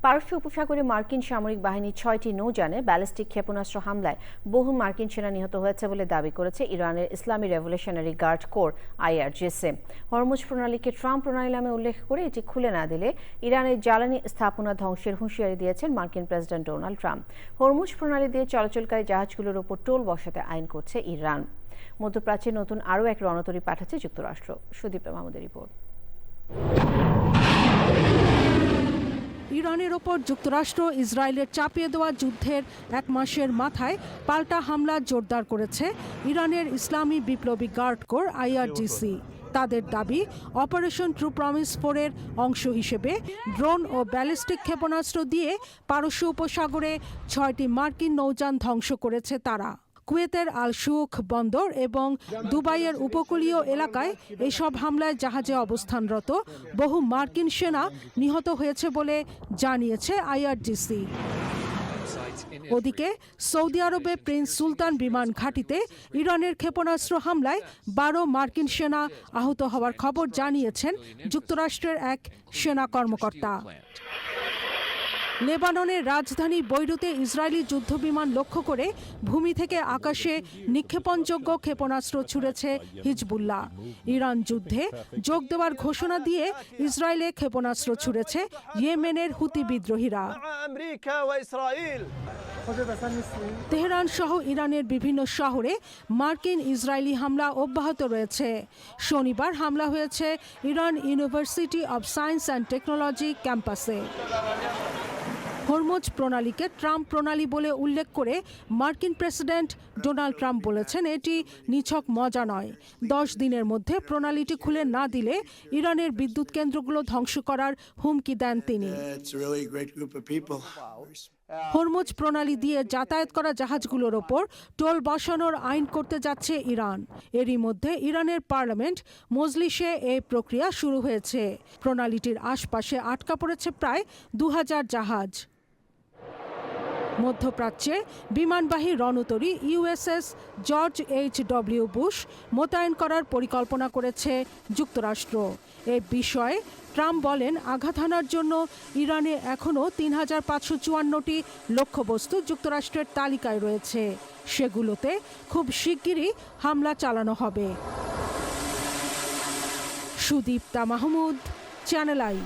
পারস্য উপসাগরে মার্কিন সামরিক বাহিনীর ৬টি নৌযানে ব্যালিস্টিক ক্ষেপণাস্ত্র হামলায় বহু মার্কিন সেনা নিহত হয়েছে বলে দাবি করেছে ইরানের ইসলামী রেভলিউশনারি গার্ড কোর IRGC। হরমুজ প্রণালীকে ট্রাম্প প্রণালী নামে উল্লেখ করে এটি খুলে না দিলে ইরানের জ্বালানি স্থাপনা ধ্বংসের হুঁশিয়ারি দিয়েছেন মার্কিন প্রেসিডেন্ট ডোনাল্ড ট্রাম্প। হরমুজ প্রণালী দিয়ে চলাচলকারী জাহাজগুলোর ওপর টোল বসাতে আইন করছে ইরান। মধ্যপ্রাচ্যে নতুন আরও এক রণতরী পাঠাচ্ছে যুক্তরাষ্ট্র। সুদীপ্তা মাহমুদের রিপোর্ট। ইরানের ওপর যুক্তরাষ্ট্র ইসরায়েলের চাপিয়ে দেওয়া যুদ্ধের এক মাসের মাথায় পাল্টা হামলা জোরদার করেছে ইরানের ইসলামী বিপ্লবী গার্ড কোর IRGC। তাদের দাবি, অপারেশন ট্রু প্রমিস 4-এর অংশ হিসেবে ড্রোন ও ব্যালিস্টিক ক্ষেপণাস্ত্র দিয়ে পারস্য উপসাগরে 6টি মার্কিন নৌযান ধ্বংস করেছে তারা। কুয়েতের আল শুখ বন্দর এবং দুবাইয়ের উপকূলীয় এলাকায় এসব হামলায় জাহাজে অবস্থানরত বহু মার্কিন সেনা নিহত হয়েছে বলে জানিয়েছে IRGC। ওদিকে সৌদি আরবে প্রিন্স সুলতান বিমান ঘাঁটিতে ইরানের ক্ষেপণাস্ত্র হামলায় 12 মার্কিন সেনা আহত হওয়ার খবর জানিয়েছেন যুক্তরাষ্ট্রের এক সেনা কর্মকর্তা। লেবাননের রাজধানী বৈরুতে ইসরায়েলি যুদ্ধবিমান লক্ষ্য করে ভূমি থেকে আকাশে নিক্ষেপণযোগ্য ক্ষেপণাস্ত্র ছুড়েছে হিজবুল্লাহ। ইরান যুদ্ধে যোগ দেওয়ার ঘোষণা দিয়ে ইসরায়েলে ক্ষেপণাস্ত্র ছুড়েছে ইয়েমেনের হুতি বিদ্রোহীরা। তেহরান সহ ইরানের বিভিন্ন শহরে মার্কিন ইসরায়েলি হামলা অব্যাহত রয়েছে। শনিবার হামলা হয়েছে Iran university of science and technology ক্যাম্পাসে। হরমুজ প্রণালীকে ট্রাম্প প্রণালী বলে উল্লেখ করে মার্কিন প্রেসিডেন্ট ডোনাল্ড ট্রাম্প বলেছেন, এটি নিছক মজা নয়। 10 দিনের মধ্যে প্রণালীটি খুলে না দিলে ইরানের বিদ্যুৎ কেন্দ্রগুলো ধ্বংস করার হুমকি দেন তিনি। হরমুজ প্রণালী দিয়ে যাতায়াত করা জাহাজগুলোর ওপর টোল বসানোর আইন করতে যাচ্ছে ইরান। এরই মধ্যে ইরানের পার্লামেন্ট মজলিসে এই প্রক্রিয়া শুরু হয়েছে। প্রণালীটির আশপাশে আটকা পড়েছে প্রায় 2000 জাহাজ। মধ্যপ্রাচ্যে বিমানবাহী রণতরী USS জর্জ H.W. বুশ মোতায়েন করার পরিকল্পনা করেছে যুক্তরাষ্ট্র। এ বিষয়ে ট্রাম্প বলেন, আঘাত হানার জন্য ইরানে এখনও 3554টি লক্ষ্যবস্তু যুক্তরাষ্ট্রের তালিকায় রয়েছে। সেগুলোতে খুব শিগগিরই হামলা চালানো হবে। Sudipta Mahmud, channel I.